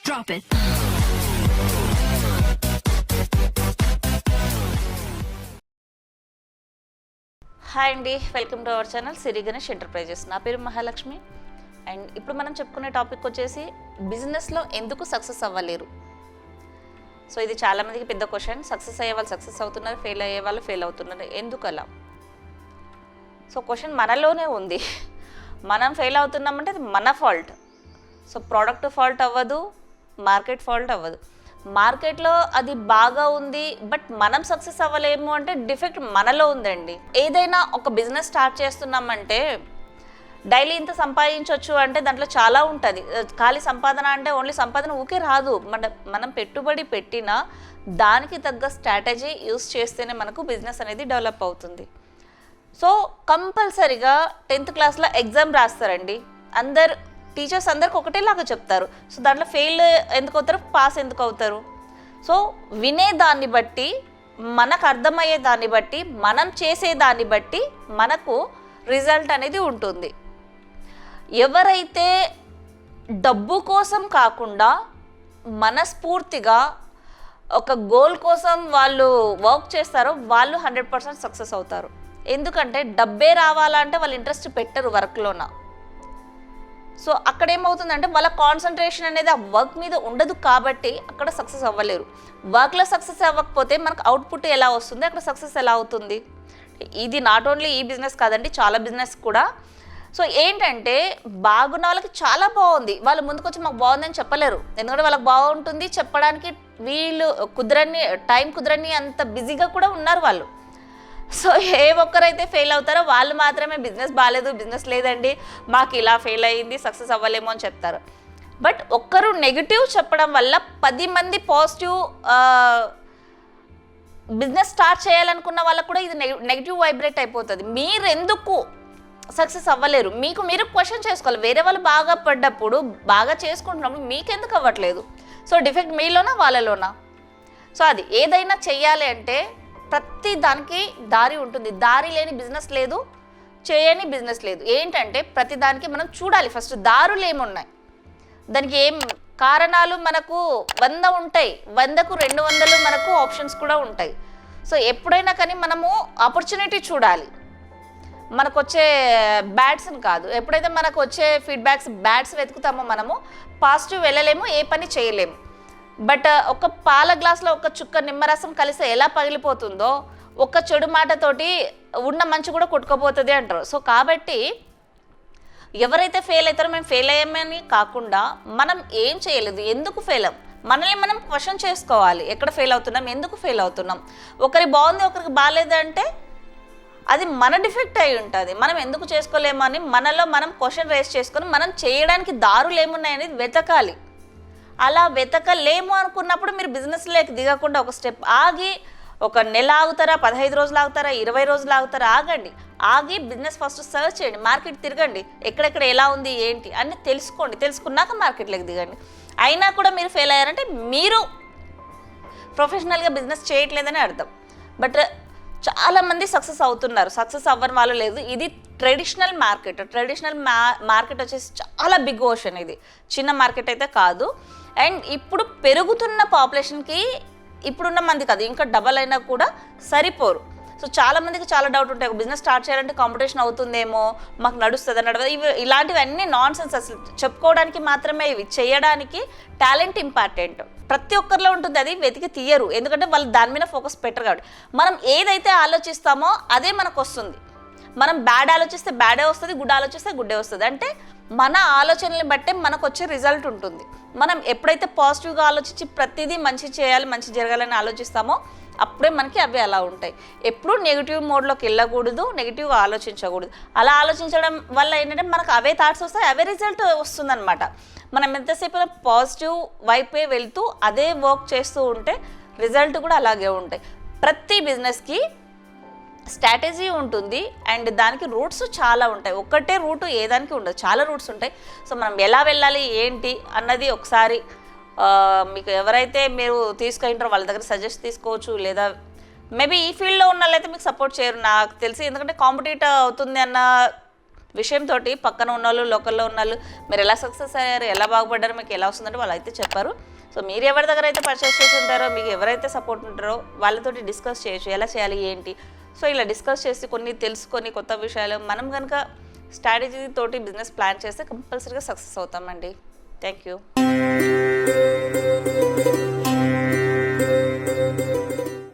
Drop it. Hi అండి, welcome to our channel Siri Ganesh enterprises. నా పేరు మహాలక్ష్మి. అండ్ ఇప్పుడు మనం చెప్పుకునే టాపిక్ వచ్చేసి బిజినెస్లో ఎందుకు సక్సెస్ అవ్వలేరు. సో ఇది చాలామందికి పెద్ద క్వశ్చన్. సక్సెస్ అయ్యే వాళ్ళు సక్సెస్ అవుతున్నారు, ఫెయిల్ అయ్యే వాళ్ళు ఫెయిల్ అవుతున్నారు. ఎందుకు అలా? సో క్వశ్చన్ మనలోనే ఉంది. మనం ఫెయిల్ అవుతున్నామంటే అది మన ఫాల్ట్. సో ప్రోడక్ట్ ఫాల్ట్ అవ్వదు, మార్కెట్ ఫాల్ట్ అవ్వదు. మార్కెట్లో అది బాగా ఉంది, బట్ మనం సక్సెస్ అవ్వలేము అంటే డిఫెక్ట్ మనలో ఉందండి. ఏదైనా ఒక బిజినెస్ స్టార్ట్ చేస్తున్నామంటే డైలీ ఇంత సంపాదించవచ్చు అంటే దాంట్లో చాలా ఉంటుంది. ఖాళీ సంపాదన అంటే ఓన్లీ సంపాదన ఊకే రాదు. మనం పెట్టుబడి పెట్టినా దానికి తగ్గ స్ట్రాటజీ యూస్ చేస్తేనే మనకు బిజినెస్ అనేది డెవలప్ అవుతుంది. సో కంపల్సరీగా 10th క్లాస్లో ఎగ్జామ్ రాస్తారండి. టీచర్స్ అందరికి ఒకటేలాగా చెప్తారు. సో దాంట్లో ఫెయిల్ ఎందుకు అవుతారు, పాస్ ఎందుకు అవుతారు? సో వినేదాన్ని బట్టి, మనకు అర్థమయ్యే దాన్ని బట్టి, మనం చేసేదాన్ని బట్టి మనకు రిజల్ట్ అనేది ఉంటుంది. ఎవరైతే డబ్బు కోసం కాకుండా మనస్ఫూర్తిగా ఒక గోల్ కోసం వాళ్ళు వర్క్ చేస్తారో వాళ్ళు 100% సక్సెస్ అవుతారు. ఎందుకంటే డబ్బే రావాలంటే వాళ్ళు ఇంట్రెస్ట్ పెట్టరు వర్క్లోన. సో అక్కడ ఏమవుతుందంటే వాళ్ళ కాన్సన్ట్రేషన్ అనేది ఆ వర్క్ మీద ఉండదు, కాబట్టి అక్కడ సక్సెస్ అవ్వలేరు. వర్క్లో సక్సెస్ అవ్వకపోతే మనకు అవుట్పుట్ ఎలా వస్తుంది, అక్కడ సక్సెస్ ఎలా అవుతుంది? ఇది నాట్ ఓన్లీ ఈ బిజినెస్ కాదండి, చాలా బిజినెస్ కూడా. సో ఏంటంటే బాగున్న వాళ్ళకి చాలా బాగుంది, వాళ్ళు ముందుకొచ్చి మాకు బాగుందని చెప్పలేరు. ఎందుకంటే వాళ్ళకి బాగుంటుంది చెప్పడానికి వీళ్ళు టైం కుదరని అంత బిజీగా కూడా ఉన్నారు వాళ్ళు. సో ఏ ఒక్కరైతే ఫెయిల్ అవుతారో వాళ్ళు మాత్రమే బిజినెస్ బాగాలేదు, బిజినెస్ లేదండి, మాకు ఇలా ఫెయిల్ అయ్యింది, సక్సెస్ అవ్వలేమో అని చెప్తారు. బట్ ఒక్కరు నెగిటివ్ చెప్పడం వల్ల 10 మంది పాజిటివ్ బిజినెస్ స్టార్ట్ చేయాలనుకున్న వాళ్ళకు కూడా ఇది నెగిటివ్ వైబ్రేట్ అయిపోతుంది. మీరు ఎందుకు సక్సెస్ అవ్వలేరు? మీకు మీరు క్వశ్చన్ చేసుకోవాలి. వేరే వాళ్ళు బాగా పడ్డప్పుడు, బాగా చేసుకుంటున్నప్పుడు మీకెందుకు అవ్వట్లేదు? సో డిఫెక్ట్ మీలోనా వాళ్ళలోనా? సో అది ఏదైనా చెయ్యాలి అంటే ప్రతి దానికి దారి ఉంటుంది. దారి లేని బిజినెస్ లేదు, చేయని బిజినెస్ లేదు. ఏంటంటే ప్రతి దానికి మనం చూడాలి ఫస్ట్ దారులు ఏమున్నాయి, దానికి ఏం కారణాలు. మనకు 100 ఉంటాయి, 100కు 200 మనకు ఆప్షన్స్ కూడా ఉంటాయి. సో ఎప్పుడైనా కానీ మనము ఆపర్చునిటీ చూడాలి, మనకు వచ్చే బ్యాడ్స్ని కాదు. ఎప్పుడైతే మనకు వచ్చే ఫీడ్బ్యాక్స్ బ్యాడ్స్ వెతుకుతామో మనము పాజిటివ్ వెళ్ళలేము, ఏ పని చేయలేము. బట్ ఒక పాల గ్లాస్లో ఒక చుక్క నిమ్మరసం కలిసి ఎలా పగిలిపోతుందో ఒక చెడు మాటతోటి ఉన్న మంచి కూడా కొట్టుకుపోతుంది అంటారు. సో కాబట్టి ఎవరైతే ఫెయిల్ అవుతారో మేము ఫెయిల్ అయ్యామని కాకుండా మనం ఏం చేయలేదు, ఎందుకు ఫెయిల్ అయ్యాం, మనల్ని మనం క్వశ్చన్ చేసుకోవాలి. ఎక్కడ ఫెయిల్ అవుతున్నాం, ఎందుకు ఫెయిల్ అవుతున్నాం? ఒకరి బాగుంది ఒకరికి బాగాలేదంటే అది మన డిఫెక్ట్ అయి ఉంటుంది. మనం ఎందుకు చేసుకోలేమని మనలో మనం క్వశ్చన్ రేస్ చేసుకొని మనం చేయడానికి దారులు ఏమున్నాయనేది వెతకాలి. అలా వెతకలేము అనుకున్నప్పుడు మీరు బిజినెస్లోకి దిగకుండా ఒక స్టెప్ ఆగి, ఒక నెల ఆగుతారా, 15 రోజులు ఆగుతారా, 20 రోజులు ఆగుతారా, ఆగండి. ఆగి బిజినెస్ ఫస్ట్ సర్చ్ చేయండి, మార్కెట్ తిరగండి, ఎక్కడెక్కడ ఎలా ఉంది ఏంటి అని తెలుసుకోండి. తెలుసుకున్నాక మార్కెట్లోకి దిగండి. అయినా కూడా మీరు ఫెయిల్ అయ్యారంటే మీరు ప్రొఫెషనల్గా బిజినెస్ చేయట్లేదని అర్థం. బట్ చాలామంది సక్సెస్ అవుతున్నారు, సక్సెస్ అవ్వని వాళ్ళు లేదు. ఇది ట్రెడిషనల్ మార్కెట్ వచ్చేసి చాలా బిగ్ ఓషన్. ఇది చిన్న మార్కెట్ అయితే కాదు. అండ్ ఇప్పుడు పెరుగుతున్న పాపులేషన్కి ఇప్పుడున్న మంది కాదు, ఇంకా డబల్ అయినా కూడా సరిపోరు. సో చాలామందికి చాలా డౌట్ ఉంటాయి, బిజినెస్ స్టార్ట్ చేయాలంటే కాంపిటీషన్ అవుతుందేమో, మాకు నడుస్తుంది నడవదు, ఇలాంటివన్నీ నాన్ సెన్స్. అసలు చెప్పుకోవడానికి మాత్రమే ఇవి, చేయడానికి టాలెంట్ ఇంపార్టెంట్. ప్రతి ఒక్కరిలో ఉంటుంది, అది వెతికి తీయరు. ఎందుకంటే వాళ్ళు దాని మీద ఫోకస్ పెట్టరు కాబట్టి. మనం ఏదైతే ఆలోచిస్తామో అదే మనకు వస్తుంది. మనం బ్యాడ్ ఆలోచిస్తే బ్యాడే వస్తుంది, గుడ్ ఆలోచిస్తే గుడ్డే వస్తుంది. అంటే మన ఆలోచనల్ని బట్టే మనకు వచ్చే రిజల్ట్ ఉంటుంది. మనం ఎప్పుడైతే పాజిటివ్గా ఆలోచించి ప్రతిదీ మంచి చేయాలి, మంచి జరగాలని ఆలోచిస్తామో అప్పుడే మనకి అవి అలా ఉంటాయి. ఎప్పుడూ నెగిటివ్ మోడ్లోకి వెళ్ళకూడదు, నెగిటివ్గా ఆలోచించకూడదు. అలా ఆలోచించడం వల్ల ఏంటంటే మనకు అవే థాట్స్ వస్తాయి, అవే రిజల్ట్ వస్తుందన్నమాట. మనం ఎంతసేపు పాజిటివ్ వైపే వెళ్తూ అదే వర్క్ చేస్తూ ఉంటే రిజల్ట్ కూడా అలాగే ఉంటాయి. ప్రతి బిజినెస్కి స్ట్రాటజీ ఉంటుంది అండ్ దానికి రూట్స్ చాలా ఉంటాయి. ఒక్కటే రూట్ ఏ దానికి ఉండదు, చాలా రూట్స్ ఉంటాయి. సో మనం ఎలా వెళ్ళాలి ఏంటి అన్నది ఒకసారి మీకు ఎవరైతే మీరు తీసుకుంటారో వాళ్ళ దగ్గర సజెస్ట్ తీసుకోవచ్చు. లేదా మేబీ ఈ ఫీల్డ్లో ఉన్న వాళ్ళైతే మీకు సపోర్ట్ చేయరు నాకు తెలిసి, ఎందుకంటే కాంపిటేటివ్ అవుతుంది అన్న విషయంతో పక్కన ఉన్న వాళ్ళు లోకల్లో ఉన్న వాళ్ళు మీరు ఎలా సక్సెస్ అయ్యారు, ఎలా బాగుపడ్డారు, మీకు ఎలా వస్తుందంటే వాళ్ళు అయితే చెప్పారు. సో మీరు ఎవరి దగ్గర అయితే పర్చేస్ చేసి ఉంటారో, మీకు ఎవరైతే సపోర్ట్ ఉంటారో వాళ్ళతోటి డిస్కస్ చేయొచ్చు ఎలా చేయాలి ఏంటి. సో ఇలా డిస్కస్ చేసి కొన్ని తెలుసుకొని కొత్త విషయాలు మనం కనుక స్ట్రాటజీ తోటి బిజినెస్ ప్లాన్ చేస్తే కంపల్సరీగా సక్సెస్ అవుతామండి. Thank you.